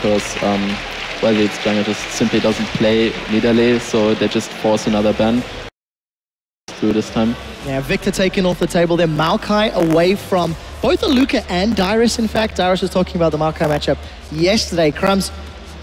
because well, its jungle just simply doesn't play Nidalee, so they just force another ban through this time. Yeah, Victor taken off the table there. Maokai away from both Aluka and Dyrus, in fact. Dyrus was talking about the Maokai matchup yesterday. Crumbs,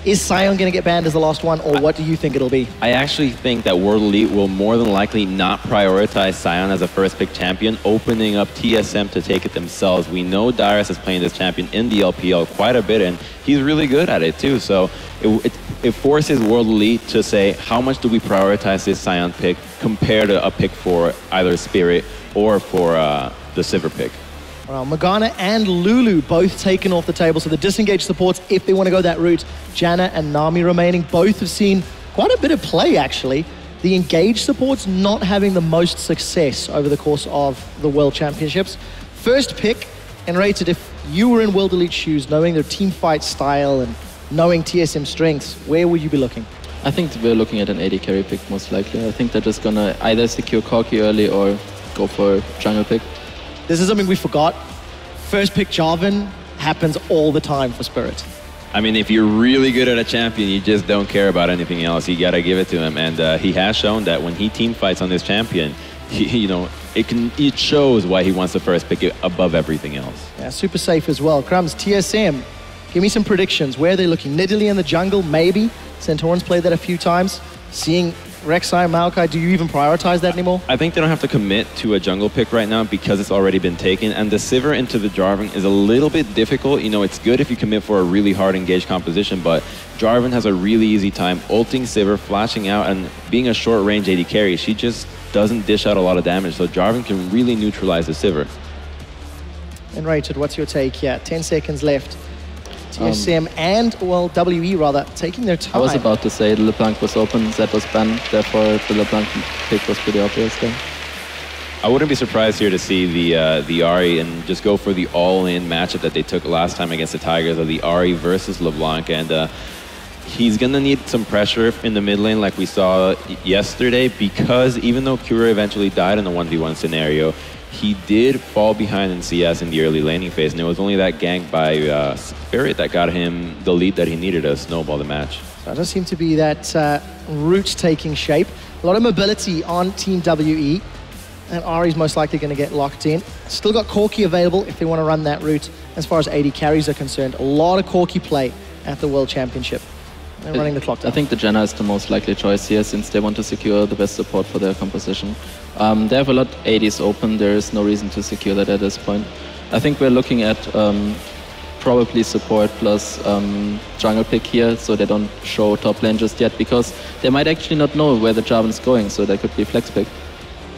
is Sion going to get banned as the last one, or what do you think it'll be? I actually think that World Elite will more than likely not prioritize Sion as a first pick champion, opening up TSM to take it themselves. We know Dyrus is playing this champion in the LPL quite a bit, and he's really good at it too. So it forces World Elite to say, how much do we prioritize this Sion pick compared to a pick for either Spirit or for the Sivir pick? Well, Morgana and Lulu both taken off the table, so the disengaged supports, if they want to go that route, Janna and Nami remaining, both have seen quite a bit of play, actually. The engaged supports not having the most success over the course of the World Championships. First pick, and rated, if you were in World Elite shoes, knowing their team fight style and knowing TSM strengths, where would you be looking? I think we're looking at an AD carry pick, most likely. I think they're just going to either secure Corki early or go for a jungle pick. This is something we forgot. First pick Jarvan happens all the time for Spirit. I mean, if you're really good at a champion, you just don't care about anything else. You gotta give it to him, and he has shown that when he team fights on this champion, it shows why he wants the first pick above everything else. Yeah, super safe as well. Crumbs, TSM, give me some predictions. Where are they looking? Nidalee in the jungle, maybe. Santorin's played that a few times. Seeing Rek'Sai, Maokai, do you even prioritize that anymore? I think they don't have to commit to a jungle pick right now because it's already been taken, and the Sivir into the Jarvan is a little bit difficult. You know, it's good if you commit for a really hard engaged composition, but Jarvan has a really easy time ulting Sivir, flashing out, and being a short range AD carry. She just doesn't dish out a lot of damage, so Jarvan can really neutralize the Sivir. And Rated, what's your take here? 10 seconds left. TSM and, well, WE rather, taking their time. I was about to say the LeBlanc was open, Zed was banned, therefore the LeBlanc pick was pretty obvious there. I wouldn't be surprised here to see the Ahri and just go for the all-in matchup that they took last time against the Tigers, of the Ahri versus LeBlanc, and he's going to need some pressure in the mid lane like we saw yesterday, because even though Cura eventually died in the 1v1 scenario, he did fall behind in CS in the early laning phase, and it was only that gank by Spirit that got him the lead that he needed to snowball the match. So it does seem to be that route taking shape. A lot of mobility on Team WE, and Ahri's most likely going to get locked in. Still got Corki available if they want to run that route. As far as AD carries are concerned, a lot of Corki play at the World Championship. They're running the clock down. I think the Janna is the most likely choice here, since they want to secure the best support for their composition. They have a lot of ADs open, there is no reason to secure that at this point. I think we're looking at probably support plus jungle pick here, so they don't show top lane just yet, because they might actually not know where the Jarvan is going, so that could be flex pick.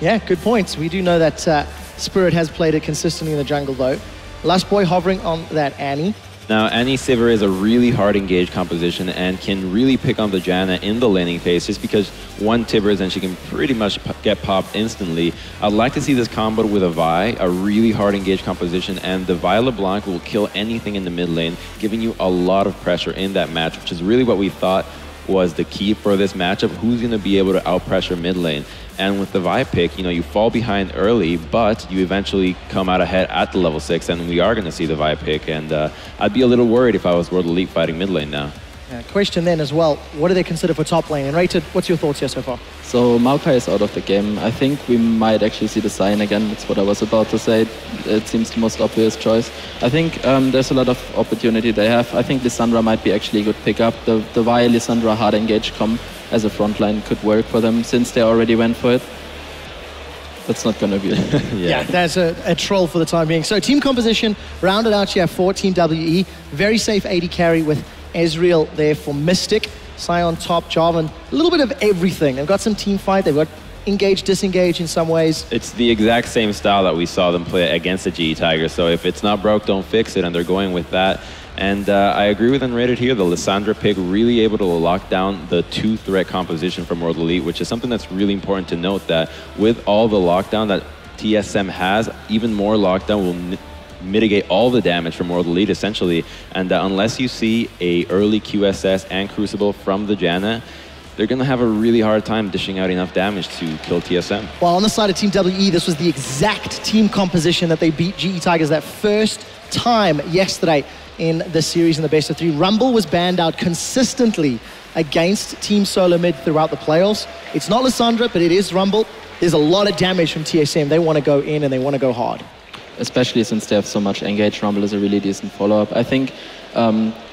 Yeah, good points. We do know that Spirit has played it consistently in the jungle though. Lustboy hovering on that Annie. Now, Annie Sivir is a really hard engaged composition and can really pick on the Janna in the laning phase, just because one Tibbers and she can pretty much get popped instantly. I'd like to see this combo with a Vi, a really hard engaged composition, and the Vi LeBlanc will kill anything in the mid lane, giving you a lot of pressure in that match, which is really what we thought was the key for this matchup. Who's going to be able to out-pressure mid lane? And with the Vi pick, you know, you fall behind early, but you eventually come out ahead at the level 6, and we are going to see the Vi pick. And I'd be a little worried if I was World Elite fighting mid lane now. Question then as well, what do they consider for top lane? And Rated, what's your thoughts here so far? So Maokai is out of the game. I think we might actually see the Sion again. That's what I was about to say. It seems the most obvious choice. I think there's a lot of opportunity they have. I think Lissandra might be actually a good pickup. The Vi Lissandra hard engage comp as a frontline could work for them, since they already went for it. That's not going to be yeah, that's a troll for the time being. So team composition rounded out here for Team WE. Very safe AD carry with Ezreal there for Mystic. Sion top, Jarvan, a little bit of everything. They've got some team fight, they've got engage, disengage in some ways. It's the exact same style that we saw them play against the GE Tigers. So if it's not broke, don't fix it, and they're going with that. And I agree with Unrated here. The Lissandra pick really able to lock down the 2-threat composition from World Elite, which is something that's really important to note, that with all the lockdown that TSM has, even more lockdown will mitigate all the damage from World Elite, essentially. And unless you see a early QSS and Crucible from the Janna, they're going to have a really hard time dishing out enough damage to kill TSM. Well, on the side of Team WE, this was the exact team composition that they beat GE Tigers that first time yesterday in the series in the best of 3. Rumble was banned out consistently against Team Solomid throughout the playoffs. It's not Lissandra, but it is Rumble. There's a lot of damage from TSM. They want to go in and they want to go hard. Especially since they have so much engaged. Rumble is a really decent follow-up. I think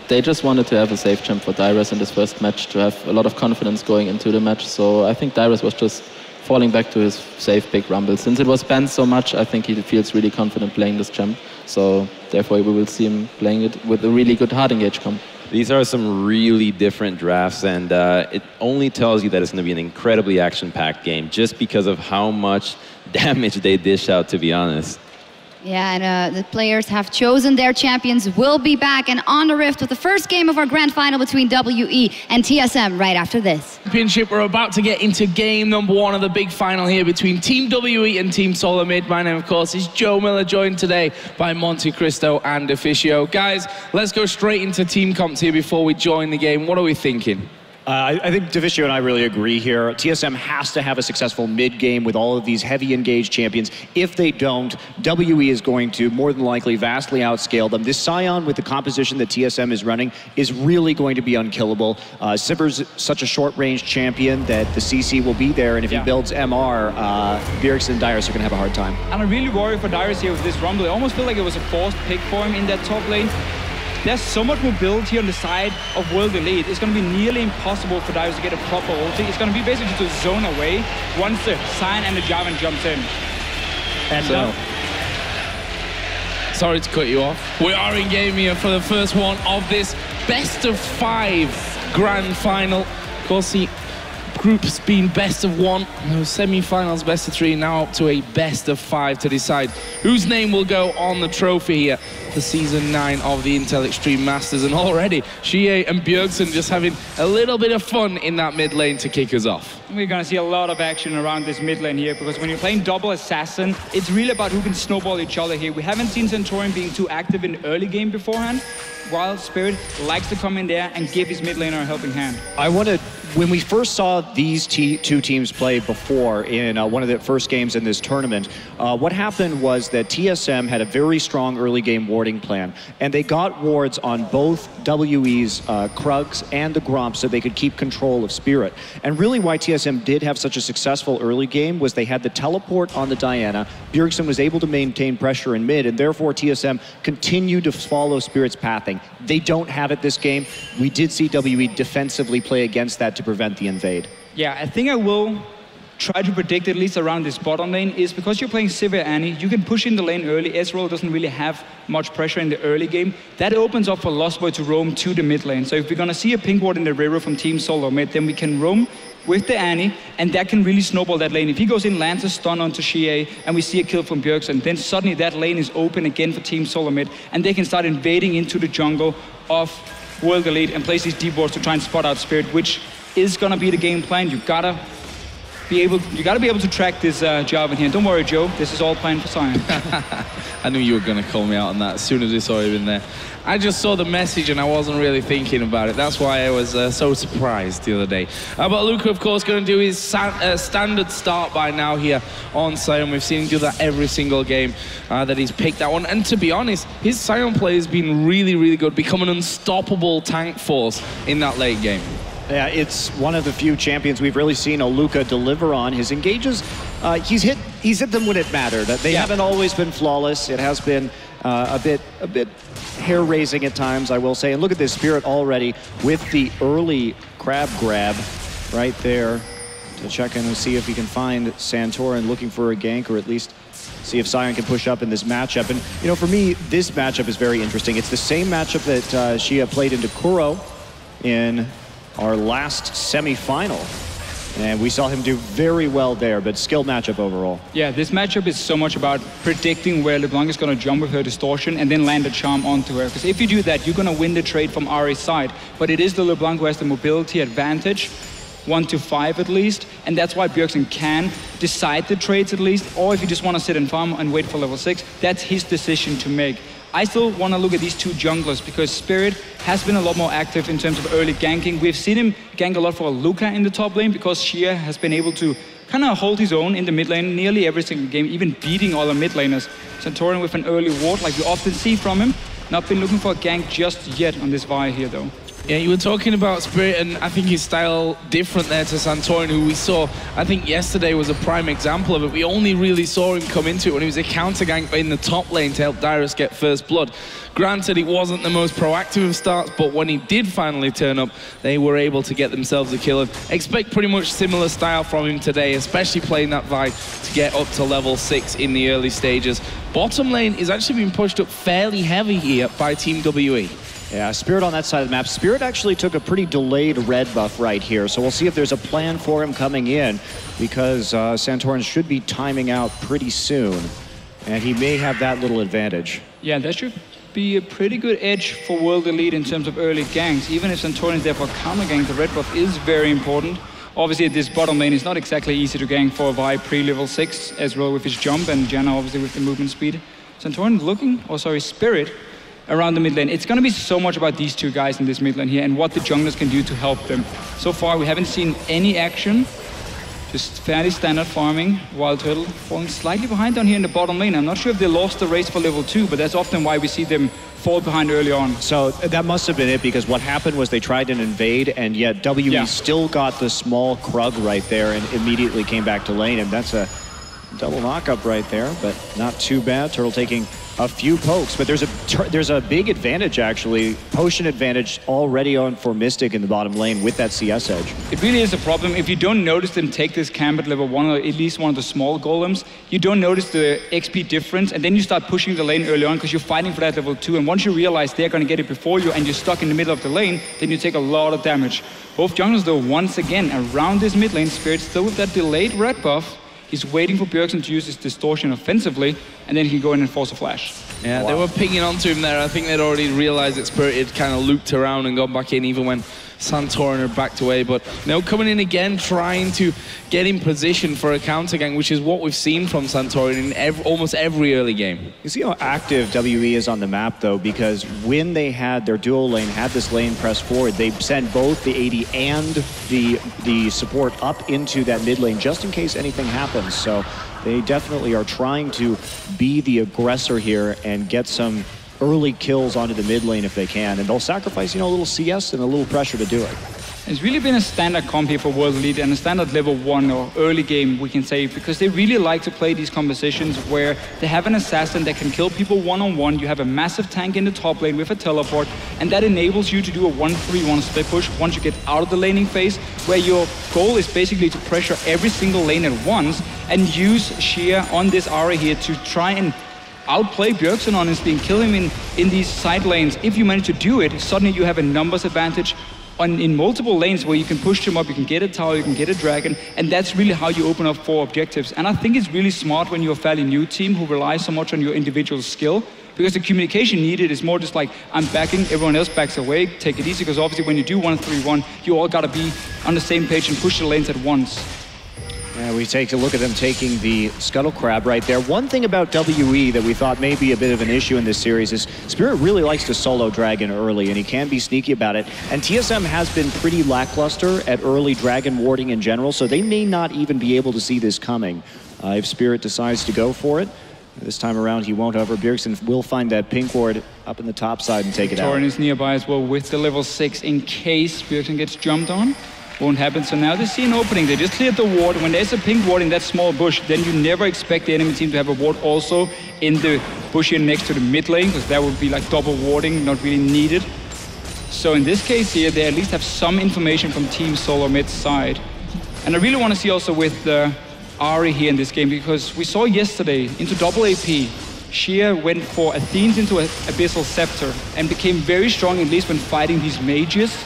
they just wanted to have a safe champ for Dyrus in this first match, to have a lot of confidence going into the match. So I think Dyrus was just falling back to his safe pick Rumble. Since it was banned so much, I think he feels really confident playing this champ. So therefore we will see him playing it with a really good hard engage comp. These are some really different drafts, and it only tells you that it's going to be an incredibly action-packed game just because of how much damage they dish out, to be honest. Yeah, and the players have chosen their champions. We'll be back and on the Rift with the first game of our grand final between WE and TSM right after this. Championship, we're about to get into game number 1 of the big final here between Team WE and Team Solomid. My name, of course, is Joe Miller, joined today by MonteCristo and Deficio. Guys, let's go straight into team comps here before we join the game. What are we thinking? I think Deficio and I really agree here. TSM has to have a successful mid-game with all of these heavy engaged champions. If they don't, WE is going to more than likely vastly outscale them. This Sion with the composition that TSM is running is really going to be unkillable. Sivir's such a short-range champion that the CC will be there, and if he builds MR, Bjergsen and Dyrus are going to have a hard time. And I really worry for Dyrus here with this Rumble. I almost feel like it was a forced pick for him in that top lane. There's so much mobility on the side of World Elite. It's going to be nearly impossible for Dyrus to get a proper ulti. It's going to be basically just a zone away once the Sion and the Jarvan jumps in. And sorry to cut you off. We are in game here for the first one of this best of 5 grand final. Of course, the group's been best of 1, semi-finals best of 3, now up to a best of 5 to decide whose name will go on the trophy here for season 9 of the Intel Extreme Masters. And already Xiye and Bjergsen just having a little bit of fun in that mid lane to kick us off. We're going to see a lot of action around this mid lane here, because when you're playing double assassin, it's really about who can snowball each other here. We haven't seen Santorin being too active in the early game beforehand, while Spirit likes to come in there and give his mid laner a helping hand. When we first saw these two teams play before in one of the first games in this tournament, what happened was that TSM had a very strong early game warding plan, and they got wards on both WE's Krugs and the Gromp so they could keep control of Spirit. And really why TSM did have such a successful early game was they had the teleport on the Diana, Bjergsen was able to maintain pressure in mid, and therefore TSM continued to follow Spirit's pathing. They don't have it this game. We did see WE defensively play against that to prevent the invade. Yeah, I think I will try to predict at least around this bottom lane is because you're playing Sivir Annie, you can push in the lane early. Ezreal doesn't really have much pressure in the early game. That opens up for Lustboy to roam to the mid lane. So if we're going to see a pink ward in the river from Team Solomid, then we can roam with the Annie, and that can really snowball that lane. If he goes in, lands a stun onto Xiye, and we see a kill from Bjergsen, then suddenly that lane is open again for Team Solomid, and they can start invading into the jungle of World Elite and place these deep wards to try and spot out Spirit, which is gonna be the game plan. You gotta be able to track this Jarvan here. Don't worry, Joe. This is all planned for Sion. I knew you were gonna call me out on that as soon as we saw him in there. I just saw the message and I wasn't really thinking about it. That's why I was so surprised the other day. But Aluka, of course, going to do his standard start by now here on Sion. We've seen him do that every single game that he's picked that one. And to be honest, his Sion play has been really, really good. Become an unstoppable tank force in that late game. Yeah, it's one of the few champions we've really seen Aluka deliver on. His engages, he's hit them when it mattered. They haven't always been flawless. It has been a bit hair-raising at times, I will say. And look at this Spirit already with the early crab grab right there to check in and see if he can find Santorin looking for a gank, or at least see if Sion can push up in this matchup. And, you know, for me, this matchup is very interesting. It's the same matchup that Xiye played into Kuro in our last semi-final. And we saw him do very well there, but skill matchup overall. Yeah, this matchup is so much about predicting where LeBlanc is going to jump with her distortion and then land a charm onto her. Because if you do that, you're going to win the trade from Ahri's side. But it is the LeBlanc who has the mobility advantage, 1 to 5 at least, and that's why Bjergsen can decide the trades at least, or if you just want to sit and farm and wait for level 6, that's his decision to make. I still want to look at these two junglers because Spirit has been a lot more active in terms of early ganking. We've seen him gank a lot for Aluka in the top lane because Xiye has been able to kind of hold his own in the mid lane nearly every single game, even beating all the mid laners. Santorin with an early ward like we often see from him. Not been looking for a gank just yet on this Vi here, though. Yeah, you were talking about Spirit, and I think his style different there to Santorin, who we saw, I think yesterday was a prime example of it. We only really saw him come into it when he was a counter gank in the top lane to help Dyrus get first blood. Granted, it wasn't the most proactive of starts, but when he did finally turn up, they were able to get themselves a kill. And expect pretty much similar style from him today, especially playing that Vi to get up to level 6 in the early stages. Bottom lane is actually being pushed up fairly heavy here by Team WE. Yeah, Spirit on that side of the map. Spirit actually took a pretty delayed red buff right here, so we'll see if there's a plan for him coming in, because Santorin should be timing out pretty soon, and he may have that little advantage. Yeah, that should be a pretty good edge for World Elite in terms of early ganks. Even if Santorin is there for counter gank, the red buff is very important. Obviously, this bottom lane is not exactly easy to gank for Vi pre-level 6, Ezreal with his jump, and Janna obviously with the movement speed. Santorin looking, Spirit, around the mid lane. It's going to be so much about these two guys in this mid lane here and what the junglers can do to help them. So far, we haven't seen any action. Just fairly standard farming. Wildturtle falling slightly behind down here in the bottom lane. I'm not sure if they lost the race for level 2, but that's often why we see them fall behind early on. So that must have been it, because what happened was they tried an invade, and yet WE still got the small Krug right there and immediately came back to lane, and that's a double knockup right there, but not too bad. Turtle taking a few pokes, but there's a big advantage, actually, potion advantage already on for Mystic in the bottom lane with that CS edge. It really is a problem. If you don't notice them take this camp at level 1 or at least one of the small golems, you don't notice the XP difference, and then you start pushing the lane early on because you're fighting for that level 2, and once you realize they're going to get it before you and you're stuck in the middle of the lane, then you take a lot of damage. Both junglers, though, once again around this mid lane. Spirit still with that delayed red buff. He's waiting for Bjergsen to use his distortion offensively, and then he can go in and force a flash. Yeah, they were pinging onto him there. I think they'd already realized that Spirit had kind of looped around and gone back in, even when Santorin had backed away. But now coming in again, trying to get in position for a counter gang, which is what we've seen from Santorin in almost every early game. You see how active WE is on the map, though, because when they had their dual lane, had this lane press forward, they sent both the AD and the support up into that mid lane just in case anything happens. So they definitely are trying to be the aggressor here and get some early kills onto the mid lane if they can, and they'll sacrifice, a little CS and a little pressure to do it. It's really been a standard comp here for World Elite and a standard level 1 or early game, we can say, because they really like to play these compositions where they have an assassin that can kill people one-on-one, you have a massive tank in the top lane with a teleport, and that enables you to do a 1-3-1 split push once you get out of the laning phase, where your goal is basically to pressure every single lane at once and use Xiye on this Ahri here to try and outplay Bjergsen, honestly, and kill him in these side lanes. If you manage to do it, suddenly you have a numbers advantage in multiple lanes where you can push them up, you can get a tower, you can get a dragon, and that's really how you open up for objectives. And I think it's really smart when you're a fairly new team who relies so much on your individual skill, because the communication needed is more just like, I'm backing, everyone else backs away, take it easy, because obviously when you do 1-3-1, you all gotta be on the same page and push the lanes at once. Yeah, we take a look at them taking the Scuttle Crab right there. One thing about WE that we thought may be a bit of an issue in this series is Spirit really likes to solo Dragon early, and he can be sneaky about it. And TSM has been pretty lackluster at early Dragon warding in general, so they may not even be able to see this coming if Spirit decides to go for it. This time around, he won't, however. Bjergsen will find that pink ward up in the top side and take it out. Santorin is nearby as well with the level 6 in case Bjergsen gets jumped on. Won't happen. So now they see an opening. They just cleared the ward. When there's a pink ward in that small bush, then you never expect the enemy team to have a ward also in the bush here next to the mid lane, because that would be like double warding, not really needed. So in this case here, they at least have some information from Team Solomid's side. And I really want to see also with Ahri here in this game, because we saw yesterday into double AP, Xiye went for Athene's into Abyssal Scepter and became very strong, at least when fighting these mages.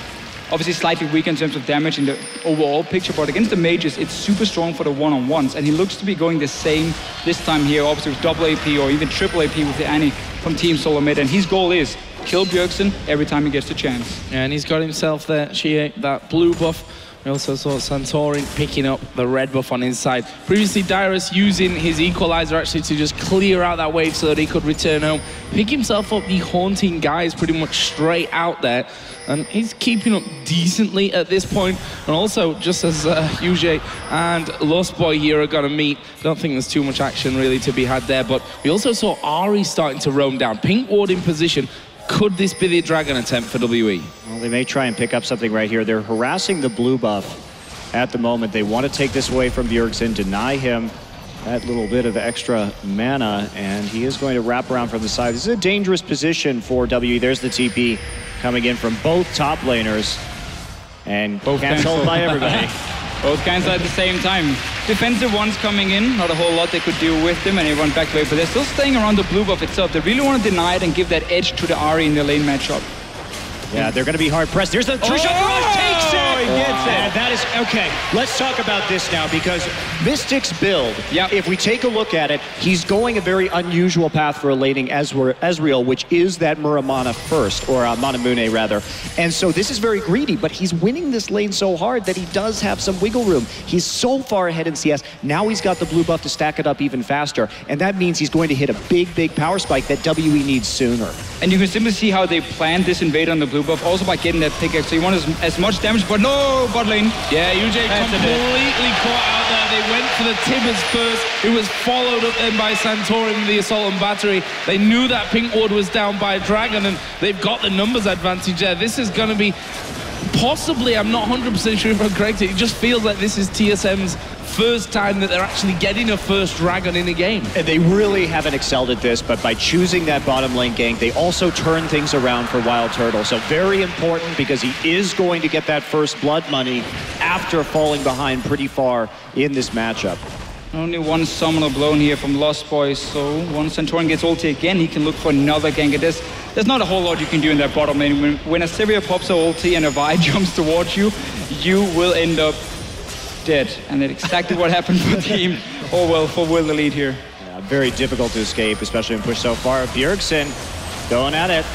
Obviously slightly weak in terms of damage in the overall picture, but against the mages, it's super strong for the one-on-ones, and he looks to be going the same this time here, obviously with double AP or even triple AP with the Annie from Team Solomid, and his goal is kill Bjergsen every time he gets the chance. Yeah, and he's got himself there, Xiye, that blue buff. We also saw Santorin picking up the red buff on his side. Previously, Dyrus using his equalizer actually to just clear out that wave so that he could return home. Pick himself up the haunting guys pretty much straight out there. And he's keeping up decently at this point. And also, just as YuZhe and Lustboy here are going to meet, I don't think there's too much action really to be had there. But we also saw Ahri starting to roam down. Pink ward in position. Could this be the Dragon attempt for WE? Well, they may try and pick up something right here. They're harassing the blue buff at the moment. They want to take this away from Bjergsen, deny him that little bit of extra mana, and he is going to wrap around from the side. This is a dangerous position for WE. There's the TP coming in from both top laners, and both cancelled by everybody. Both cancelled at the same time. Defensive ones coming in, not a whole lot they could do with them, and everyone back away, but they're still staying around the blue buff itself. They really want to deny it and give that edge to the Ahri in the lane matchup. Yeah, they're going to be hard pressed. There's the three shot barrage, takes it! He gets it. That is, okay, let's talk about this now, because Mystic's build, if we take a look at it, he's going a very unusual path for a laning Ezreal, which is that Muramana first, or Manamune rather. And so this is very greedy, but he's winning this lane so hard that he does have some wiggle room. He's so far ahead in CS. Now he's got the blue buff to stack it up even faster, and that means he's going to hit a big power spike that WE needs sooner. And you can simply see how they planned this invade on the blue buff, also by getting that pickaxe. So you want as much damage, but no, bot lane. Yeah, YuZhe completely caught out there. They went for the Tibbers first. It was followed up then by Santorin with the assault and battery. They knew that pink ward was down by Dragon, and they've got the numbers advantage there. This is going to be possibly, I'm not 100% sure if I'm correct, it just feels like this is TSM's first time that they're actually getting a first Dragon in a game. And they really haven't excelled at this, but by choosing that bottom lane gank, they also turn things around for Wildturtle. So very important, because he is going to get that first blood money after falling behind pretty far in this matchup. Only one summoner blown here from Lustboy, so once Santorin gets ulti again, he can look for another gank. There's not a whole lot you can do in that bottom lane. When a Sivir pops her ulti and a Vi jumps towards you, you will end up dead. And that's exactly what happened for Team for Will the lead here. Yeah, very difficult to escape, especially when pushed so far. Bjergsen going at it.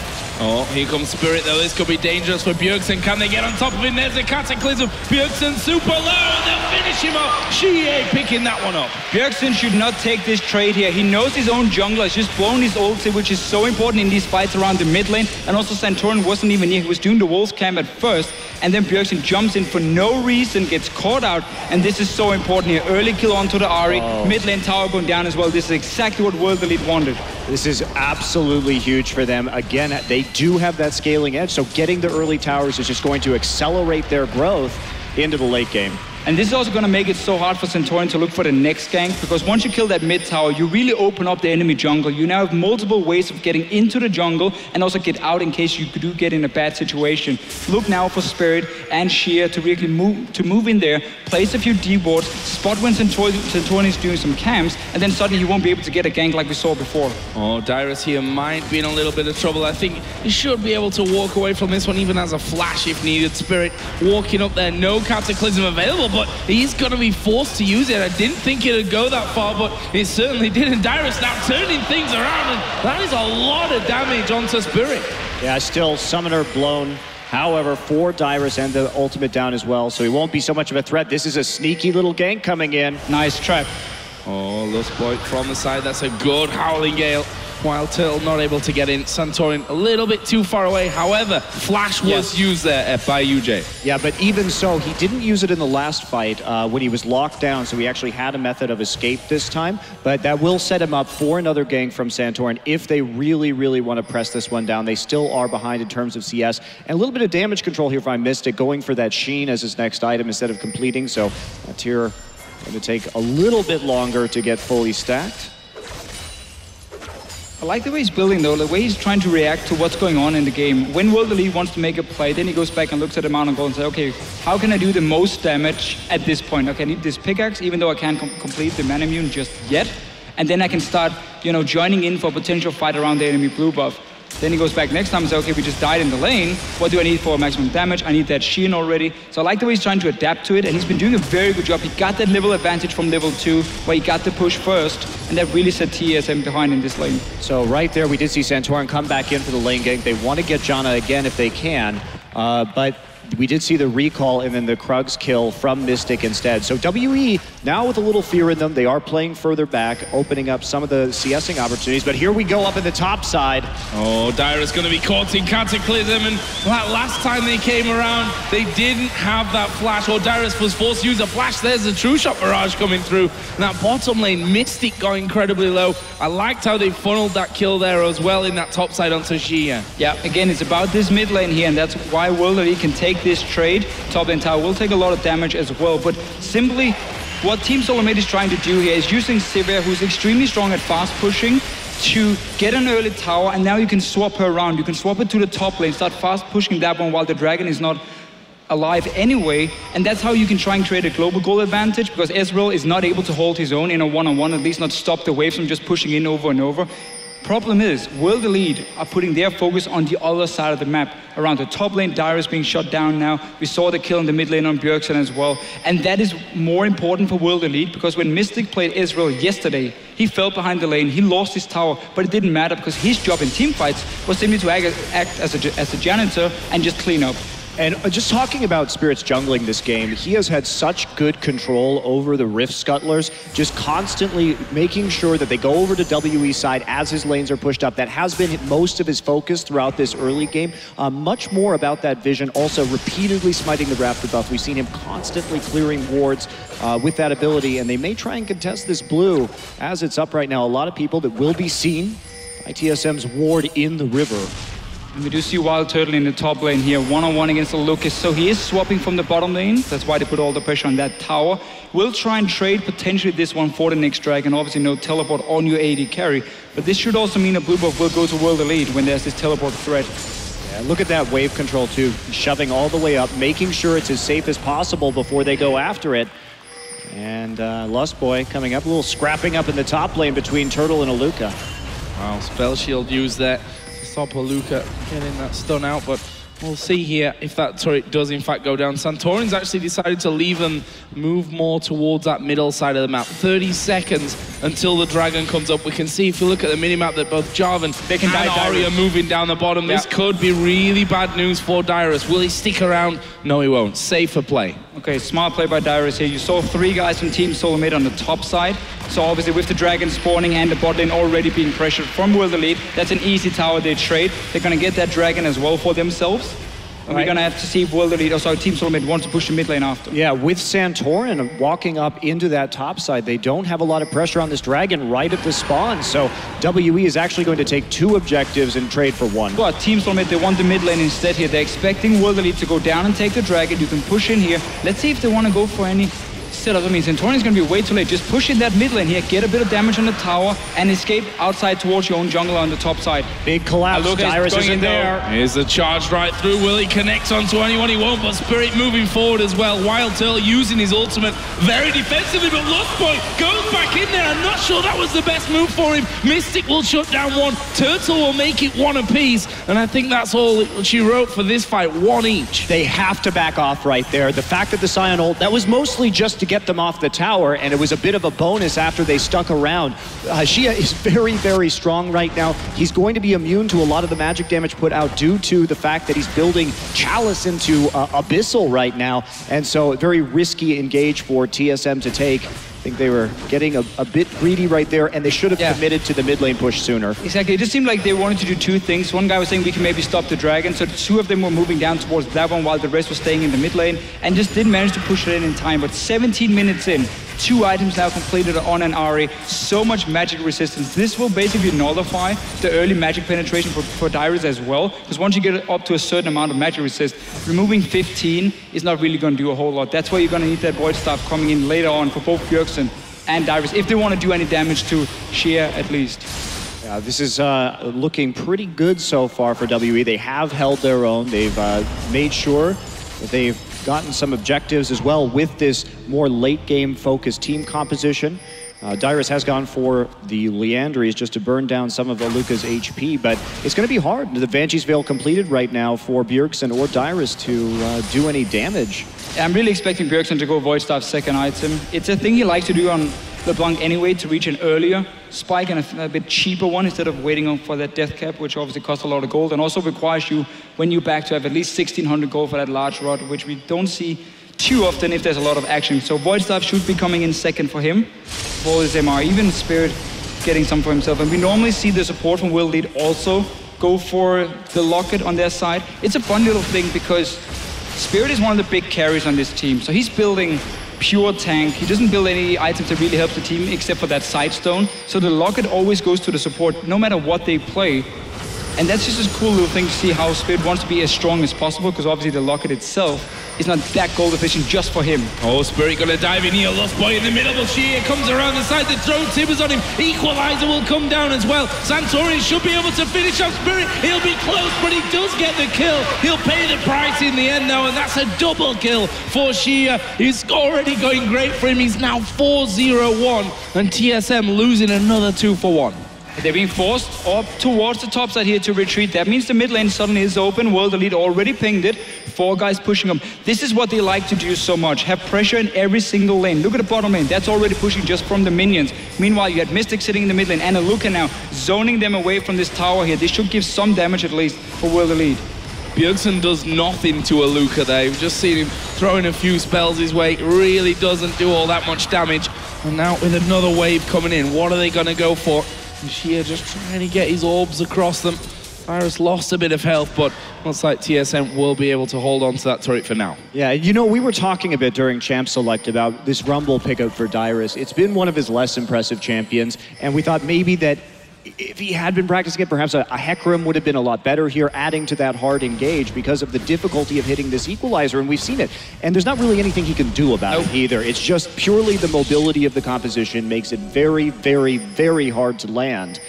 Oh, here comes Spirit though. This could be dangerous for Bjergsen. Can they get on top of him? There's a Cataclysm. Bjergsen super low, and they'll finish him off. Xiye picking that one up. Bjergsen should not take this trade here. He knows his own jungler has just blown his ulti, which is so important in these fights around the mid lane. And also Santorin wasn't even here. He was doing the Wolves camp at first, and then Bjergsen jumps in for no reason, gets caught out, and this is so important here. Early kill onto the Ahri, mid lane tower going down as well. This is exactly what World Elite wanted. This is absolutely huge for them. Again, they do have that scaling edge, so getting the early towers is just going to accelerate their growth into the late game. And this is also going to make it so hard for Santorin to look for the next gank, because once you kill that mid tower, you really open up the enemy jungle. You now have multiple ways of getting into the jungle and also get out in case you do get in a bad situation. Look now for Spirit and Xiye to really move in there, place a few D-wards, spot when Santorin is doing some camps, and then suddenly he won't be able to get a gank like we saw before. Oh, Dyrus here might be in a little bit of trouble. I think he should be able to walk away from this one, even as a flash if needed. Spirit walking up there, no Cataclysm available, but he's going to be forced to use it. I didn't think it would go that far, but it certainly did. And Dyrus now turning things around, and that is a lot of damage onto Spirit. Yeah, still summoner blown. However, for Dyrus and the ultimate down as well, so he won't be so much of a threat. This is a sneaky little gank coming in. Nice trap. Oh, Lustboy from the side. That's a good Howling Gale. Wildturtle not able to get in. Santorin a little bit too far away. However, Flash was used there by YuZhe. Yeah, but even so, he didn't use it in the last fight when he was locked down, so he actually had a method of escape this time. But that will set him up for another gank from Santorin if they really want to press this one down. They still are behind in terms of CS. And a little bit of damage control here from Mystic, going for that Sheen as his next item instead of completing. So that's here going to take a little bit longer to get fully stacked. I like the way he's building though, the way he's trying to react to what's going on in the game. When World Elite wants to make a play, then he goes back and looks at the amount of gold and says, okay, how can I do the most damage at this point? Okay, I need this pickaxe, even though I can't complete the Manamune just yet. And then I can start, joining in for a potential fight around the enemy blue buff. Then he goes back next time and says, okay, we just died in the lane. What do I need for maximum damage? I need that Sion already. So I like the way he's trying to adapt to it, and he's been doing a very good job. He got that level advantage from level 2, where he got the push first, and that really set TSM behind in this lane. So right there, we did see Santorin come back in for the lane gank. They want to get Janna again if they can. but we did see the recall and then the Krugs kill from Mystic instead. So WE, now with a little fear in them, they are playing further back, opening up some of the CSing opportunities. But here we go up in the top side. Oh, Dyrus going to be caught in Cataclysm, and last time they came around, they didn't have that flash, or Dyrus was forced to use a flash. There's a True Shot barrage coming through. And that bottom lane, Mystic got incredibly low. I liked how they funneled that kill there as well in that top side onto Xiye. Yeah, again, it's about this mid lane here, and that's why WorldLE can take this trade. Top lane tower will take a lot of damage as well, but simply what Team Solomid is trying to do here is using Sivir, who's extremely strong at fast pushing, to get an early tower, and now you can swap her around. You can swap it to the top lane, start fast pushing that one while the dragon is not alive anyway, and that's how you can try and create a global goal advantage, because Ezreal is not able to hold his own in a one-on-one, at least not stop the waves from just pushing in over and over. Problem is, WorldLE are putting their focus on the other side of the map, around the top lane. Dyrus being shot down now. We saw the kill in the mid lane on Bjergsen as well. And that is more important for WorldLE, because when Mystic played Ezreal yesterday, he fell behind the lane, he lost his tower, but it didn't matter because his job in team fights was simply to act as a janitor and just clean up. And just talking about Spirit's jungling this game, he has had such good control over the Rift Scuttlers, just constantly making sure that they go over to WE side as his lanes are pushed up. That has been most of his focus throughout this early game. Much more about that vision, also repeatedly smiting the Raptor buff. We've seen him constantly clearing wards with that ability, and they may try and contest this blue as it's up right now. A lot of people that will be seen by TSM's ward in the river. And we do see Wildturtle in the top lane here, one-on-one against Aluka, so he is swapping from the bottom lane. That's why they put all the pressure on that tower. We'll try and trade potentially this one for the next dragon. Obviously no teleport on your AD carry, but this should also mean a blue buff will go to WorldLE when there's this teleport threat. Yeah, look at that wave control too, shoving all the way up, making sure it's as safe as possible before they go after it. And Lustboy coming up, a little scrapping up in the top lane between Turtle and Aluka. Wow, spell shield used there. Stop Aluka getting that stun out, but we'll see here if that turret does in fact go down. Santorin's actually decided to leave them move more towards that middle side of the map. 30 seconds until the dragon comes up. We can see, if you look at the minimap, that both Jarvan and Ahri are moving down the bottom. This could be really bad news for Dyrus. Will he stick around? No, he won't. Safer play. Okay, smart play by Dyrus here. You saw 3 guys from Team Solomid on the top side. So obviously with the dragon spawning and the bot lane already being pressured from WorldLE, that's an easy tower they trade. They're going to get that dragon as well for themselves. And we're going to have to see if WorldLE, or sorry, Team Solomid wants to push the mid lane after. Yeah, with Santorin walking up into that top side, they don't have a lot of pressure on this dragon right at the spawn. So WE is actually going to take 2 objectives and trade for 1. But Team Solomid, they want the mid lane instead here. They're expecting WorldLE to go down and take the dragon. You can push in here. Let's see if they want to go for any setup. I mean, Santorin's going to be way too late. Just push in that mid lane here, get a bit of damage on the tower, and escape outside towards your own jungler on the top side. Big collapse. Dyrus is in there. Here's a charge right through. Will he connect onto anyone? He won't, but Spirit moving forward as well. Wildturtle using his ultimate very defensively, but Lustboy goes back in there. I'm not sure that was the best move for him. Mystic will shut down one. Turtle will make it 1 apiece, and I think that's all she wrote for this fight, 1 each. They have to back off right there. The fact that the Sion ult, that was mostly just to get them off the tower, and it was a bit of a bonus after they stuck around. Xiye is very, very strong right now. He's going to be immune to a lot of the magic damage put out due to the fact that he's building Chalice into Abyssal right now, and so very risky engage for TSM to take. I think they were getting a bit greedy right there, and they should have committed to the mid lane push sooner. Exactly. It just seemed like they wanted to do 2 things. One guy was saying we can maybe stop the dragon, so 2 of them were moving down towards that one while the rest was staying in the mid lane, and just didn't manage to push it in time. But 17 minutes in, 2 items now completed on an Ahri. So much magic resistance. This will basically nullify the early magic penetration for Dyrus as well, because once you get up to a certain amount of magic resist, removing 15 is not really going to do a whole lot. That's why you're going to need that Void Staff coming in later on for both Bjergsen and Dyrus, if they want to do any damage to Xiye at least. Yeah, this is looking pretty good so far for WE. They have held their own. They've made sure that they've gotten some objectives as well with this more late game focused team composition. Dyrus has gone for the Liandry's just to burn down some of Aluka's HP, but it's going to be hard. The Vanjie's Veil completed right now for Bjergsen or Dyrus to do any damage. I'm really expecting Bjergsen to go Void Staff second item. It's a thing he likes to do on LeBlanc anyway to reach an earlier spike and a bit cheaper one instead of waiting for that death cap, which obviously costs a lot of gold and also requires you, when you back, to have at least 1600 gold for that large rod, which we don't see too often if there's a lot of action. So Void Staff should be coming in second for him. All his MR, even Spirit getting some for himself. And we normally see the support from World Elite also go for the Locket on their side. It's a fun little thing because Spirit is one of the big carries on this team. So he's building pure tank. He doesn't build any items that really help the team except for that side stone. So the Locket always goes to the support no matter what they play. And that's just a cool little thing to see how Spirit wants to be as strong as possible, because obviously the Locket itself is not that gold efficient just for him. Oh, Spirit gonna dive in here. Lustboy in the middle, but Xiye comes around the side. The throw timbers on him. Equalizer will come down as well. Santorin should be able to finish off Spirit. He'll be close, but he does get the kill. He'll pay the price in the end now, and that's a double kill for Xiye. He's already going great for him. He's now 4-0-1, and TSM losing another 2-for-1. They're being forced up towards the top side here to retreat. That means the mid lane suddenly is open. World Elite already pinged it. 4 guys pushing them. This is what they like to do so much. Have pressure in every single lane. Look at the bottom lane. That's already pushing just from the minions. Meanwhile, you had Mystic sitting in the mid lane and Aluka now zoning them away from this tower here. This should give some damage at least for World Elite. Bjergsen does nothing to Aluka there. We've just seen him throwing a few spells his way. It really doesn't do all that much damage. And now with another wave coming in, what are they going to go for? Xiye just trying to get his orbs across them. Dyrus lost a bit of health, but looks like TSM will be able to hold on to that turret for now. Yeah, you know, we were talking a bit during Champ Select about this Rumble pickup for Dyrus. It's been one of his less impressive champions, and we thought maybe that if he had been practicing it, perhaps a Hecarim would have been a lot better here, adding to that hard engage because of the difficulty of hitting this equalizer, and we've seen it. And there's not really anything he can do about it either. It's just purely the mobility of the composition makes it very, very, very hard to land.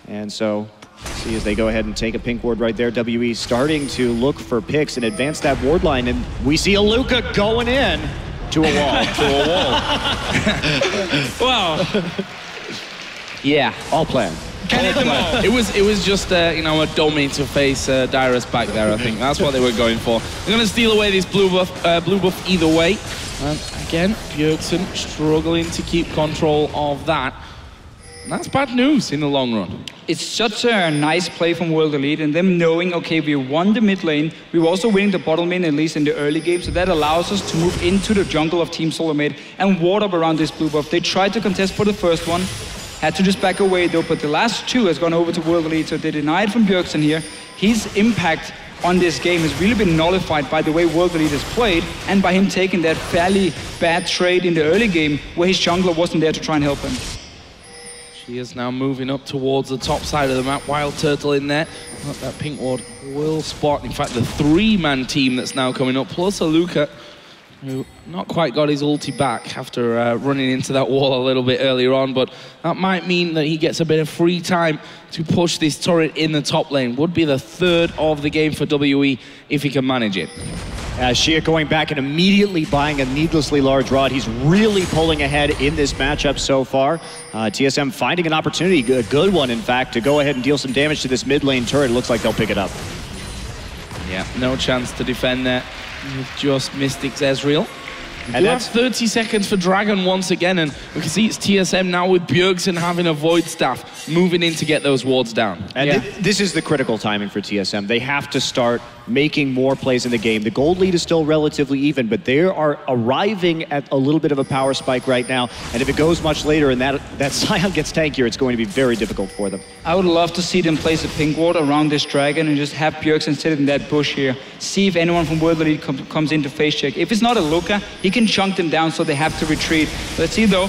And so, see as they go ahead and take a pink ward right there, WE starting to look for picks and advance that ward line, and we see Aluka going in to a wall. Wow. Yeah. All planned. It was just you know, a dummy to face Dyrus back there. I think that's what they were going for. They're going to steal away this blue buff either way. And again, Bjergsen struggling to keep control of that. And that's bad news in the long run. It's such a nice play from World Elite, and them knowing, okay, we won the mid lane, we were also winning the bottom lane, at least in the early game, so that allows us to move into the jungle of Team Solomid and ward up around this blue buff. They tried to contest for the first one, had to just back away though, but the last 2 has gone over to World Elite, so they denied from Bjergsen here. His impact on this game has really been nullified by the way World Elite has played and by him taking that fairly bad trade in the early game where his jungler wasn't there to try and help him. She is now moving up towards the top side of the map. Wildturtle in there. That pink ward will spot, in fact, the 3-man team that's now coming up, plus Aluka, who not quite got his ulti back after running into that wall a little bit earlier on, but that might mean that he gets a bit of free time to push this turret in the top lane. Would be the 3rd of the game for WE if he can manage it. Xiye going back and immediately buying a needlessly large rod. He's really pulling ahead in this matchup so far. TSM finding an opportunity, a good one in fact, to go ahead and deal some damage to this mid lane turret. It looks like they'll pick it up. Yeah, no chance to defend that with just Mystic's Ezreal. And that's 30 seconds for Dragon once again, and we can see it's TSM now with Bjergsen having a Void Staff, moving in to get those wards down. And this is the critical timing for TSM. They have to start making more plays in the game. The gold lead is still relatively even, but they are arriving at a little bit of a power spike right now, and if it goes much later and that Sion gets tankier, it's going to be very difficult for them. I would love to see them place a pink ward around this dragon and just have Bjergsen sit in that bush here. See if anyone from World Elite comes in to face check. If it's not Aluka, he can chunk them down so they have to retreat. Let's see though.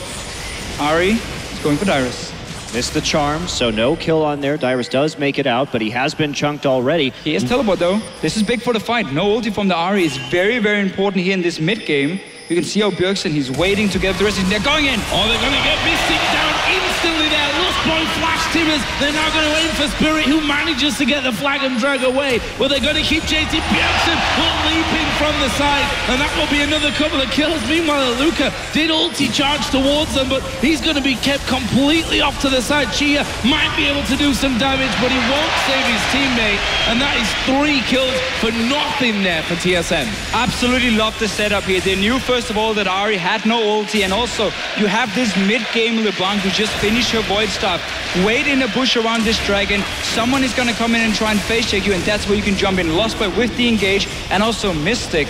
Ahri is going for Dyrus. Missed the charm, so no kill on there. Dyrus does make it out, but he has been chunked already. He has teleport though. This is big for the fight. No ulti from the Ahri is very, very important here in this mid game. You can see how Bjergsen, he's waiting to get the rest. They're going in. Oh, they're going to get Mystic down instantly there. Lustboy flash timbers. They're now going to aim for Spirit, who manages to get the flag and drag away. Well, they're going to keep chasing. Bjergsen will leap in from the side, and that will be another couple of kills. Meanwhile, Aluka did ulti charge towards them, but he's going to be kept completely off to the side. Xiye might be able to do some damage, but he won't save his teammate, and that is 3 kills for nothing there for TSM. Absolutely love the setup here. They knew, first of all, that Ahri had no ulti, and also you have this mid-game LeBlanc who just finished her Void Staff. Wait in a bush around this dragon. Someone is going to come in and try and face check you, and that's where you can jump in. Lustboy with the engage, and also Mystic.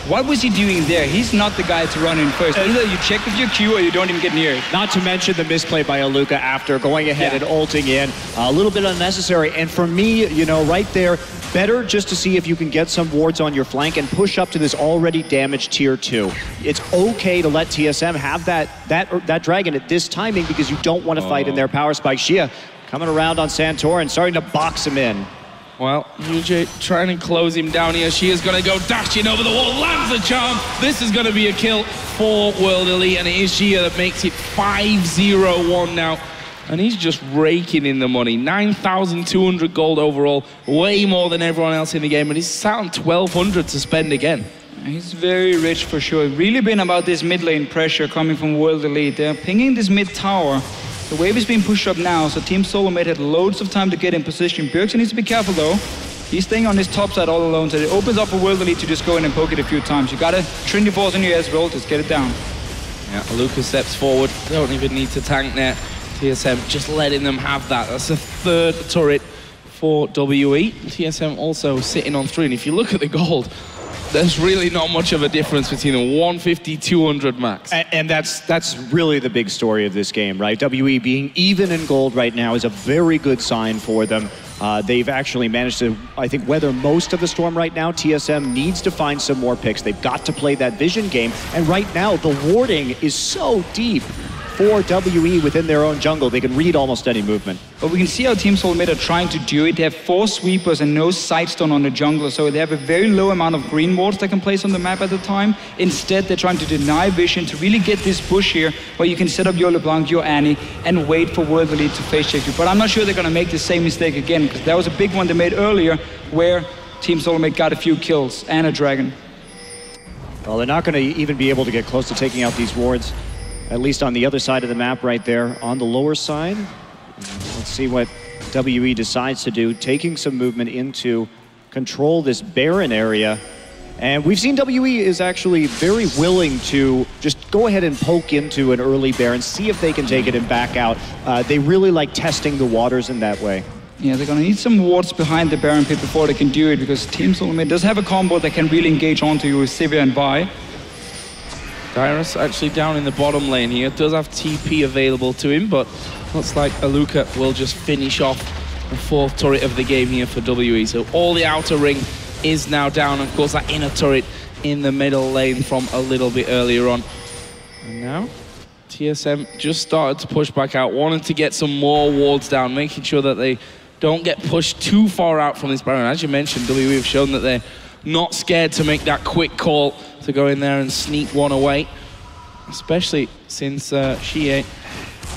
What was he doing there? He's not the guy to run in first. Either you check with your Q or you don't even get near it. Not to mention the misplay by Aluka after going ahead and ulting in. A little bit unnecessary. And for me, you know, right there, better just to see if you can get some wards on your flank and push up to this already damaged tier 2. It's okay to let TSM have that dragon at this timing because you don't want to fight in their power spike. Xiye coming around on Santorin, starting to box him in. Well, YuZhe trying to close him down here. She is going to go dashing over the wall, lands the charm. This is going to be a kill for World Elite, and it is Xiye that makes it 5-0-1 now. And he's just raking in the money. 9,200 gold overall, way more than everyone else in the game, and he's sat on 1,200 to spend again. He's very rich for sure. Really been about this mid lane pressure coming from World Elite. They're pinging this mid tower. The wave is being pushed up now, so Team Solomid had loads of time to get in position. Bjergsen needs to be careful though. He's staying on his top side all alone, so it opens up for World Elite to just go in and poke it a few times. You gotta Trinity Force on your Ezreal, just get it down. Yeah, Aluka steps forward, don't even need to tank there. TSM just letting them have that. That's a 3rd turret for WE. TSM also sitting on 3, and if you look at the gold, there's really not much of a difference between a 150, 200 max. And that's really the big story of this game, right? WE being even in gold right now is a very good sign for them. They've actually managed to, I think, weather most of the storm right now. TSM needs to find some more picks. They've got to play that vision game. And right now, the warding is so deep for WE within their own jungle. They can read almost any movement. But we can see how Team Solomid are trying to do it. They have 4 sweepers and no sightstone on the jungler, so they have a very low amount of green wards they can place on the map at the time. Instead, they're trying to deny vision to really get this bush here where you can set up your LeBlanc, your Annie, and wait for World Elite to face check you. But I'm not sure they're going to make the same mistake again, because that was a big one they made earlier where Team Solomid got a few kills and a dragon. Well, they're not going to even be able to get close to taking out these wards, at least on the other side of the map right there. On the lower side, let's see what WE decides to do, taking some movement in to control this Baron area. And we've seen WE is actually very willing to just go ahead and poke into an early Baron, see if they can take it and back out. They really like testing the waters in that way. Yeah, they're going to need some wards behind the Baron pit before they can do it, because Team Solomid does have a combo that can really engage onto you with Sivir and Vi. Dyrus actually down in the bottom lane here, does have TP available to him, but looks like Aluka will just finish off the 4th turret of the game here for WE. So all the outer ring is now down. Of course, that inner turret in the middle lane from a little bit earlier on. And now TSM just started to push back out, wanting to get some more wards down, making sure that they don't get pushed too far out from this Baron. As you mentioned, WE have shown that they're not scared to make that quick call to go in there and sneak one away, especially since Xiye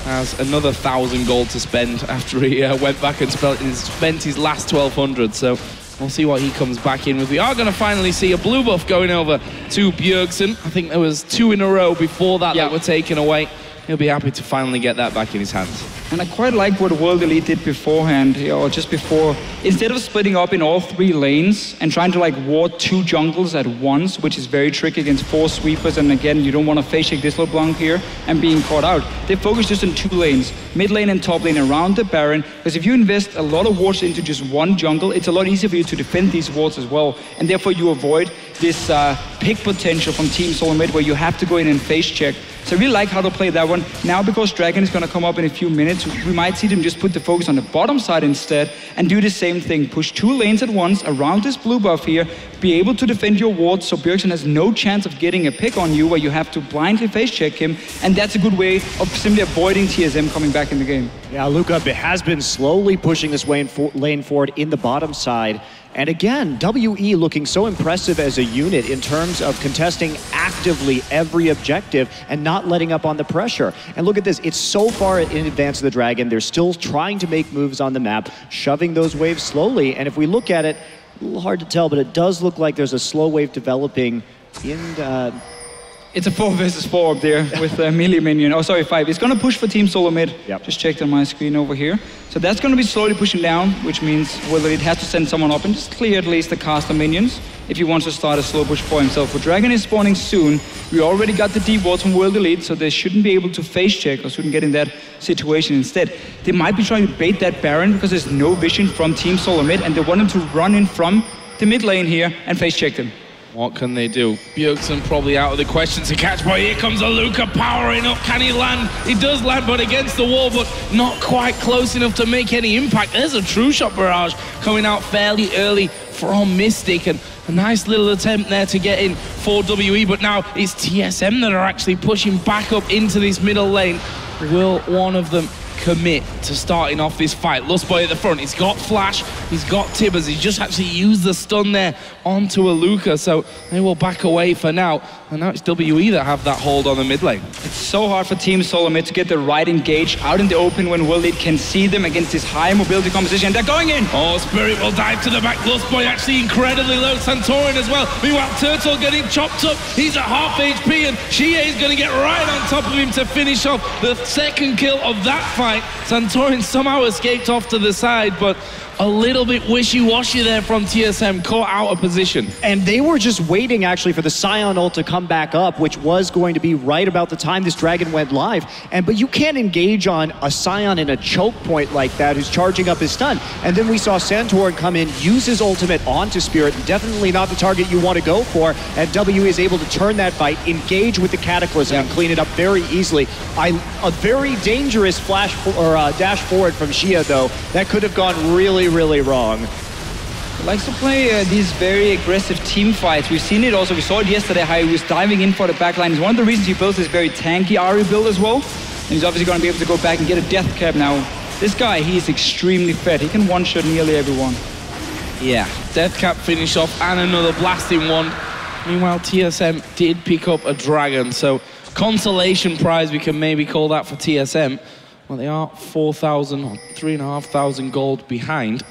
has another 1,000 gold to spend after he went back and spent his last 1,200. So we'll see what he comes back in with. We are going to finally see a blue buff going over to Bjergsen. I think there was 2 in a row before that that were taken away. He'll be happy to finally get that back in his hands. And I quite like what World Elite did beforehand, or just before. Instead of splitting up in all 3 lanes and trying to like ward 2 jungles at once, which is very tricky against 4 sweepers, and again, you don't want to face check this LeBlanc here and being caught out. They focus just on 2 lanes, mid lane and top lane around the Baron, because if you invest a lot of wards into just 1 jungle, it's a lot easier for you to defend these wards as well, and therefore you avoid this pick potential from Team Solomid where you have to go in and face check. So I really like how to play that one. Now, because Dragon is going to come up in a few minutes, we might see them just put the focus on the bottom side instead and do the same thing. Push 2 lanes at once around this blue buff here, be able to defend your wards so Bjergsen has no chance of getting a pick on you where you have to blindly face check him, and that's a good way of simply avoiding TSM coming back in the game. Yeah, Aluka has been slowly pushing this lane forward in the bottom side. And again, WE looking so impressive as a unit in terms of contesting actively every objective and not letting up on the pressure. And look at this, it's so far in advance of the Dragon. They're still trying to make moves on the map, shoving those waves slowly. And if we look at it, A little hard to tell, but it does look like there's a slow wave developing in... It's a 4 versus 4 up there with a melee minion. Oh, sorry, 5. It's going to push for Team Solomid. Yep. Just checked on my screen over here. So that's going to be slowly pushing down, which means it has to send someone up and just clear at least the caster minions if he wants to start a slow push for himself. But Dragon is spawning soon. We already got the deep wards from World Elite, so they shouldn't be able to face check or shouldn't get in that situation instead. They might be trying to bait that Baron because there's no vision from Team Solomid, and they want him to run in from the mid lane here and face check them. What can they do? Bjergsen probably out of the question to catch, but here comes Aluka powering up. Can he land? He does land, but against the wall, but not quite close enough to make any impact. There's a true shot barrage coming out fairly early from Mystic, and a nice little attempt there to get in for WE, but now it's TSM that are actually pushing back up into this middle lane. Will one of them commit to starting off this fight? Lustboy at the front, he's got flash, he's got Tibbers, he's just actually used the stun there onto Aluka, so they will back away for now. And now it's WE that have that hold on the mid lane. It's so hard for Team Solomid to get the right engage out in the open when World Elite can see them against this high mobility composition. They're going in! Oh, Spirit will dive to the back. Lustboy actually incredibly low. Santorin as well. Meanwhile, Turtle getting chopped up. He's at half HP, and Xiye is going to get right on top of him to finish off the second kill of that fight. Santorin somehow escaped off to the side, but a little bit wishy-washy there from TSM, caught out of position. And they were just waiting, actually, for the Sion ult to come back up, which was going to be right about the time this Dragon went live. But you can't engage on a Sion in a choke point like that who's charging up his stun. And then we saw Santorin come in, use his ultimate onto Spirit, definitely not the target you want to go for, and W is able to turn that fight, engage with the Cataclysm, and clean it up very easily. A very dangerous flash or dash forward from Xiye, though. That could have gone really wrong. He likes to play these very aggressive team fights. We've seen it also. We saw it yesterday how he was diving in for the backline. It's one of the reasons he built this very tanky Ahri build as well. And he's obviously going to be able to go back and get a death cap now. This guy, he is extremely fed. He can one-shot nearly everyone. Yeah, death cap finish off and another blasting one. Meanwhile, TSM did pick up a Dragon, so consolation prize we can maybe call that for TSM. Well, they are 4,000 or 3,500 gold behind.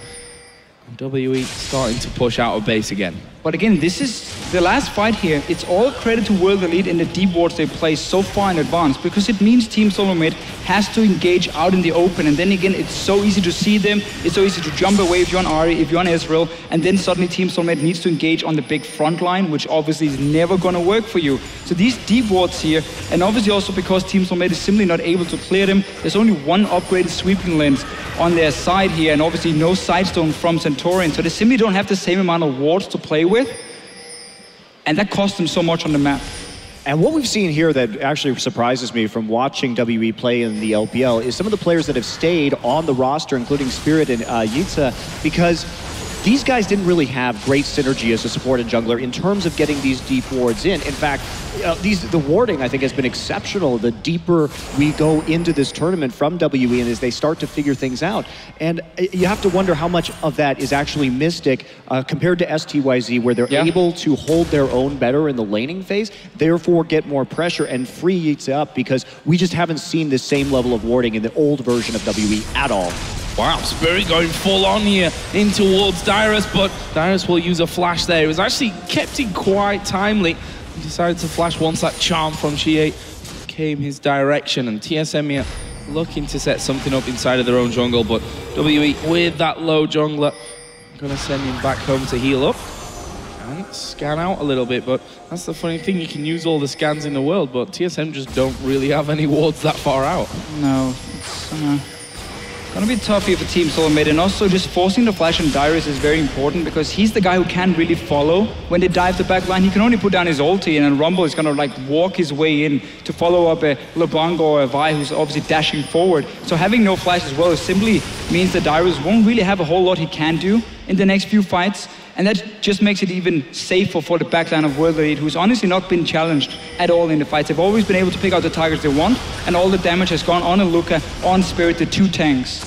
And WE starting to push out of base again. But again, this is the last fight here. It's all credit to World Elite and the deep wards they play so far in advance, because it means Team Solomid has to engage out in the open. And then again, it's so easy to see them. It's so easy to jump away if you're on Ahri, if you're on Ezreal. And then suddenly Team Solomid needs to engage on the big front line, which obviously is never going to work for you. So these deep wards here, and obviously also because Team Solomid is simply not able to clear them, there's only one upgraded sweeping lens on their side here, and obviously no sidestone from Santorin. So they simply don't have the same amount of wards to play with. And that cost them so much on the map. And what we've seen here that actually surprises me from watching WE play in the LPL is some of the players that have stayed on the roster, including Spirit and YuZhe, because these guys didn't really have great synergy as a support and jungler in terms of getting these deep wards in. In fact, the warding, I think, has been exceptional the deeper we go into this tournament from WE and as they start to figure things out. And you have to wonder how much of that is actually Mystic compared to STYZ, where they're able to hold their own better in the laning phase, therefore get more pressure and free YuZhe up, because we just haven't seen the same level of warding in the old version of WE at all. Wow, Spirit going full on here in towards Dyrus, but Dyrus will use a flash there. It was actually kept in quite timely. He decided to flash once that charm from Xiye came his direction, and TSM here looking to set something up inside of their own jungle, but WE with that low jungler, gonna send him back home to heal up and scan out a little bit. But that's the funny thing, you can use all the scans in the world, but TSM just don't really have any wards that far out. No, it's gonna be tough here for Team Solomid, and also just forcing the flash on Dyrus is very important, because he's the guy who can't really follow when they dive the back line. He can only put down his ulti, and then Rumble is gonna like walk his way in to follow up a LeBlanc or a Vi who's obviously dashing forward. So having no flash as well simply means that Dyrus won't really have a whole lot he can do in the next few fights. And that just makes it even safer for the backline of World Elite, who's honestly not been challenged at all in the fights. They've always been able to pick out the targets they want, and all the damage has gone on Aluka, on Spirit, the two tanks.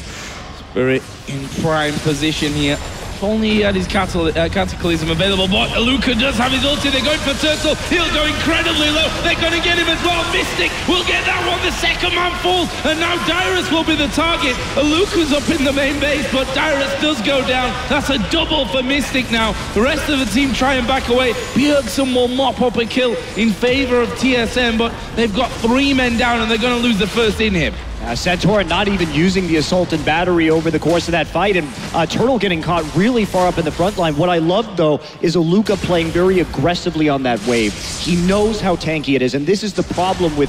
Spirit in prime position here If only he had his Cataclysm available, but Aluka does have his ulti. They're going for Turtle. He'll go incredibly low. They're going to get him as well. Mystic will get that one. The second man falls, and now Dyrus will be the target. Aluka's up in the main base, but Dyrus does go down. That's a double for Mystic now. The rest of the team try and back away. Bjergsen will mop up a kill in favor of TSM, but they've got 3 men down, and they're going to lose the first in him. Santorin not even using the Assault and Battery over the course of that fight, and Turtle getting caught really far up in the front line. What I love, though, is Aluka playing very aggressively on that wave. He knows how tanky it is, and this is the problem with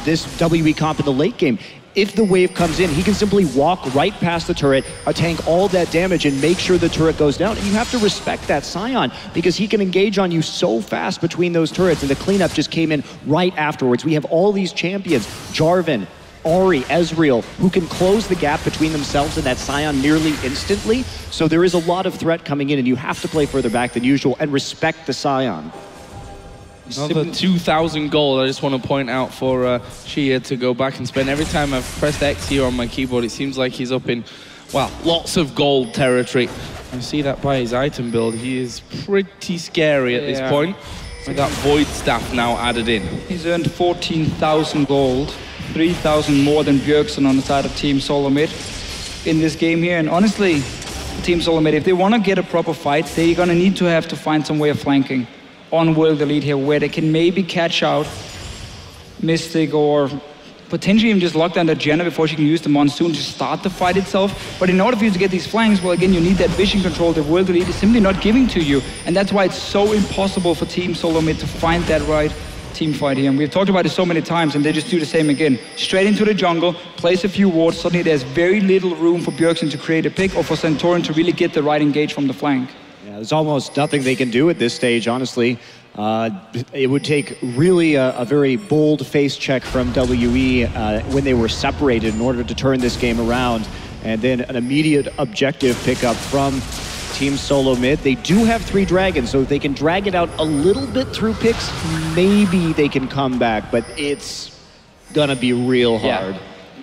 this WE comp in the late game. If the wave comes in, he can simply walk right past the turret, tank all that damage, and make sure the turret goes down. And you have to respect that Sion, because he can engage on you so fast between those turrets, and the cleanup just came in right afterwards. We have all these champions, Jarvan, Ahri, Ezreal, who can close the gap between themselves and that Sion nearly instantly. So there is a lot of threat coming in, and you have to play further back than usual and respect the Sion. Another 2,000 gold, I just want to point out for Xiye to go back and spend. Every time I've pressed X here on my keyboard, it seems like he's up in, well, lots of gold territory. You see that by his item build. He is pretty scary at this point, with that Void Staff now added in. He's earned 14,000 gold. 3,000 more than Bjergsen on the side of Team Solomid in this game here. And honestly, Team Solomid, if they want to get a proper fight, they're going to need to have to find some way of flanking on World Elite here, where they can maybe catch out Mystic, or potentially even just lock down the Janna before she can use the Monsoon to start the fight itself. But in order for you to get these flanks, well, again, you need that vision control that World Elite is simply not giving to you. And that's why it's so impossible for Team Solomid to find that right team fight here. And we've talked about it so many times, and they just do the same again. Straight into the jungle, place a few wards. Suddenly there's very little room for Bjergsen to create a pick, or for Santorin to really get the right engage from the flank. Yeah, there's almost nothing they can do at this stage, honestly. It would take really a very bold face check from WE when they were separated in order to turn this game around. And then an immediate objective pickup from Team Solomid. They do have 3 dragons, so if they can drag it out a little bit through picks, maybe they can come back, but it's gonna be real hard. Yeah.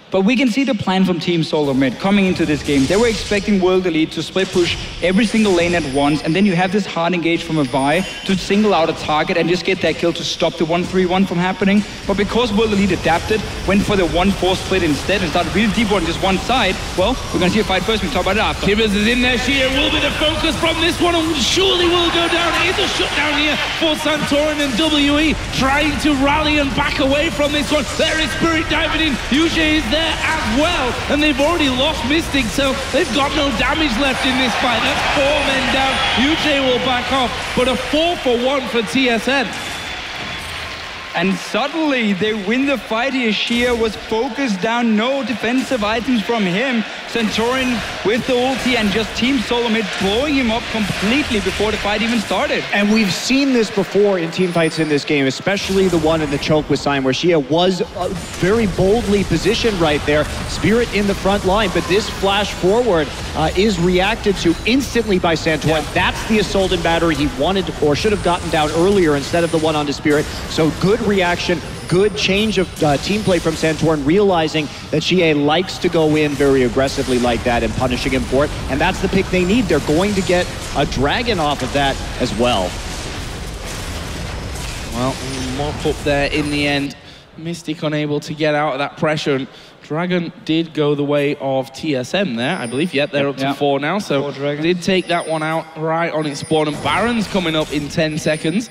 But we can see the plan from Team Solomid coming into this game. They were expecting World Elite to split push every single lane at once, and then you have this hard engage from a Vi to single out a target and just get that kill to stop the 1-3-1 from happening. But because World Elite adapted, went for the 1-4 split instead and started really deep on just one side, well, we're going to see a fight first, we can talk about it after. Tibbers is in there. Xiye will be the focus from this one, and surely will go down. It is a shutdown here for Santorin, and WE trying to rally and back away from this one. There is Spirit diving in. YuZhe is there as well, and they've already lost Mystic, so they've got no damage left in this fight. That's 4 men down. YuZhe will back off, but a 4-for-1 for TSM. And suddenly they win the fight here. Xiye was focused down, no defensive items from him. Santorin with the ulti, and just Team Solomid blowing him up completely before the fight even started. And we've seen this before in team fights in this game, especially the one in the choke with Sion, where Xiye was very boldly positioned right there. Spirit in the front line, but this flash forward is reacted to instantly by Santorin. Yeah. That's the Assault and Battery he wanted to, or should have gotten down earlier instead of the one onto Spirit. So good reaction, good change of team play from Santorin, realizing that Xiye likes to go in very aggressively like that and punishing him for it. And that's the pick they need. They're going to get a dragon off of that as well. Well, mop up there in the end. Mystic unable to get out of that pressure. And Dragon did go the way of TSM there, I believe. Yeah, they're up to 4 now. So did take that one out right on its spawn. And Baron's coming up in 10 seconds.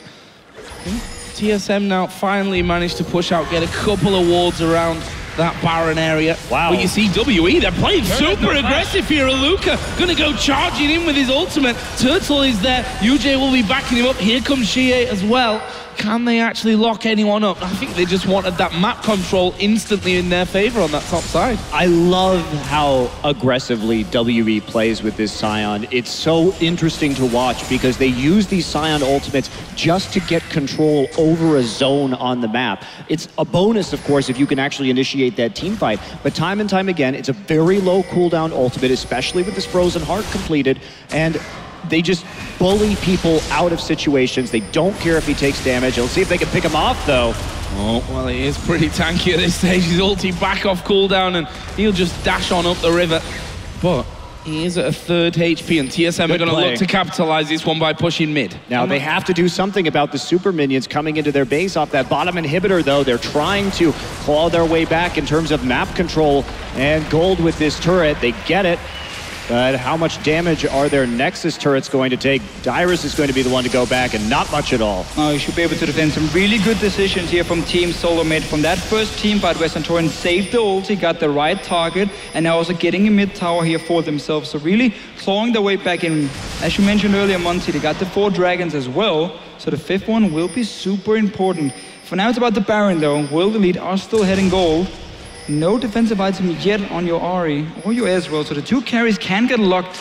TSM now finally managed to push out, get a couple of wards around that Baron area. Wow. But you see WE, they're playing super aggressive here. Aluka gonna go charging in with his ultimate. Turtle is there. YuZhe will be backing him up. Here comes Xiye as well. Can they actually lock anyone up? I think they just wanted that map control instantly in their favor on that top side. I love how aggressively WE plays with this Sion. It's so interesting to watch because they use these Sion ultimates just to get control over a zone on the map. It's a bonus, of course, if you can actually initiate that team fight, but time and time again, it's a very low cooldown ultimate, especially with this Frozen Heart completed, and they just bully people out of situations. They don't care if he takes damage. Let's see if they can pick him off, though. Oh, well, he is pretty tanky at this stage. His ulti back off cooldown, and he'll just dash on up the river. But He is at a third HP, and TSM are going to look to capitalize this one by pushing mid. Now, they have to do something about the super minions coming into their base off that bottom inhibitor, though. They're trying to claw their way back in terms of map control and gold with this turret. They get it. But how much damage are their Nexus turrets going to take? Dyrus is going to be the one to go back, and not much at all. Oh, you should be able to defend some really good decisions here from Team Solomid. From that first team fight where Santorin saved the ulti, got the right target, and now also getting a mid tower here for themselves. So really clawing their way back in. As you mentioned earlier, Monty, they got the 4 dragons as well. So the 5th one will be super important. For now, it's about the Baron, though. Will the lead are still heading gold. No defensive item yet on your Ahri or your Ezreal, so the 2 carries can get locked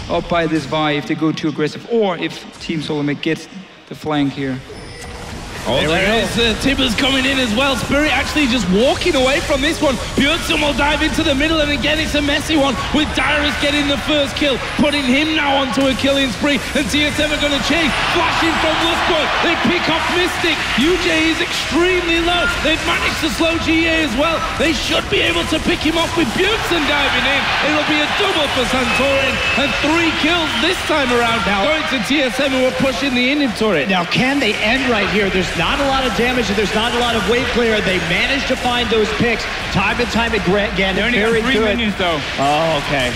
up by this Vi if they go too aggressive, or if Team Solomid gets the flank here. Oh, there is Tibbers coming in as well. Spirit actually just walking away from this one. Bjergsen will dive into the middle, and again it's a messy one with Dyrus getting the first kill, putting him now onto a killing spree, and TSM are going to chase. Flashing from Lustboy, they pick off Mystic. YuZhe is extremely low. They've managed to slow Xiye as well. They should be able to pick him off with Bjergsen diving in. It'll be a double for Santorin, and 3 kills this time around. Now going to TSM, who are pushing the inhib turret. Now, can they end right here? There's not a lot of damage, and there's not a lot of wave clear. They managed to find those picks time and time again. They only got 3 minions, though. Oh, okay.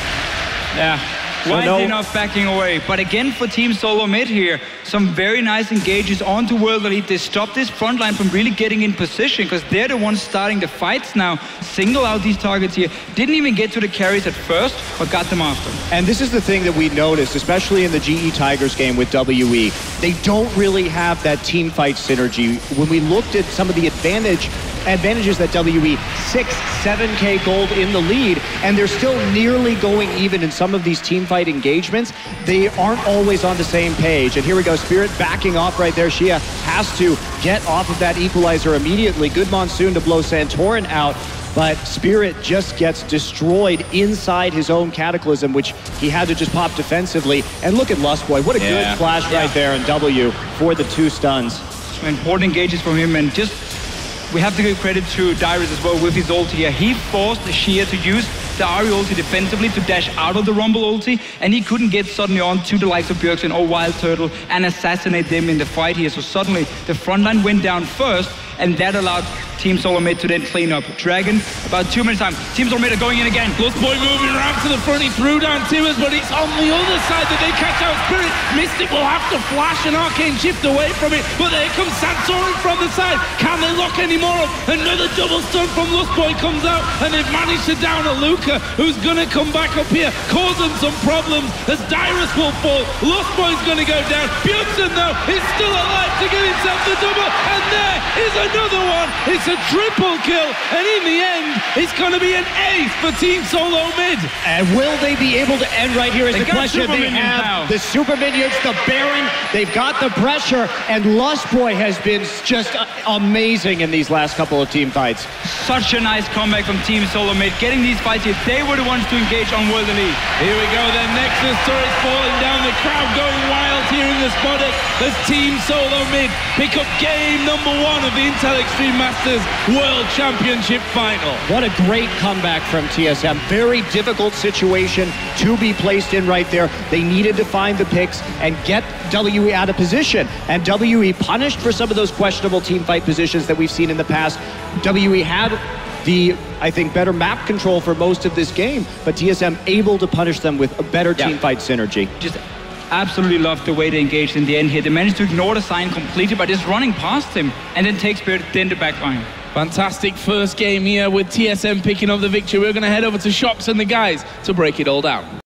Yeah. Why enough backing away? But again, for Team Solomid here, some very nice engages onto World Elite. They stop this front line from really getting in position, because they're the ones starting the fights now. Single out these targets here. Didn't even get to the carries at first, but got them after. And this is the thing that we noticed, especially in the GE Tigers game with WE. They don't really have that team fight synergy. When we looked at some of the advantages that WE, 6, 7K gold in the lead, and they're still nearly going even in some of these team fight engagements. They aren't always on the same page. And here we go, Spirit backing off right there. Xiye has to get off of that equalizer immediately. Good Monsoon to blow Santorin out, but Spirit just gets destroyed inside his own Cataclysm, which he had to just pop defensively. And look at Lustboy, what a good flash right there in W for the 2 stuns. Some important engages from him, and just we have to give credit to Dyrus as well with his ulti here. He forced Xiye to use the Ahri ulti defensively to dash out of the Rumble ulti, and he couldn't get suddenly on to the likes of Bjergsen or Wildturtle and assassinate them in the fight here. So suddenly the front line went down first, and that allowed Team Solomid to then clean up. Dragon, about 2 minutes time. Team Solomid are going in again. Lustboy moving around to the front. He threw down Tibbers, but it's on the other side that they catch out Spirit. Mystic will have to flash an arcane shift away from it, but there comes Santorin from the side. Can they lock any more up? Another double stun from Lustboy comes out, and they've managed to down Aluka, who's going to come back up here, cause them some problems as Dyrus will fall. Lustboy's going to go down. Bjergsen, though, is still alive to get himself the double, and there is another one. It's a triple kill, and in the end, it's going to be an ace for Team Solomid. And will they be able to end right here is the question. They have the super minions, the Baron, they've got the pressure, and Lustboy has been just amazing in these last couple of team fights. Such a nice comeback from Team Solomid. Getting these fights here, they were the ones to engage on World Elite. Here we go, then Nexus turret falling down, the crowd going wild here in the Spodek as Team Solomid pick up game number 1 of the Intel Extreme Masters World Championship Final. What a great comeback from TSM. Very difficult situation to be placed in right there. They needed to find the picks and get WE out of position. And WE punished for some of those questionable team fight positions that we've seen in the past. WE had the, I think, better map control for most of this game, but TSM able to punish them with a better team fight synergy. Just absolutely loved the way they engaged in the end here. They managed to ignore the sign completely by just running past him and then take Spirit, then the back line. Fantastic first game here with TSM picking up the victory. We're going to head over to Shox and the guys to break it all down.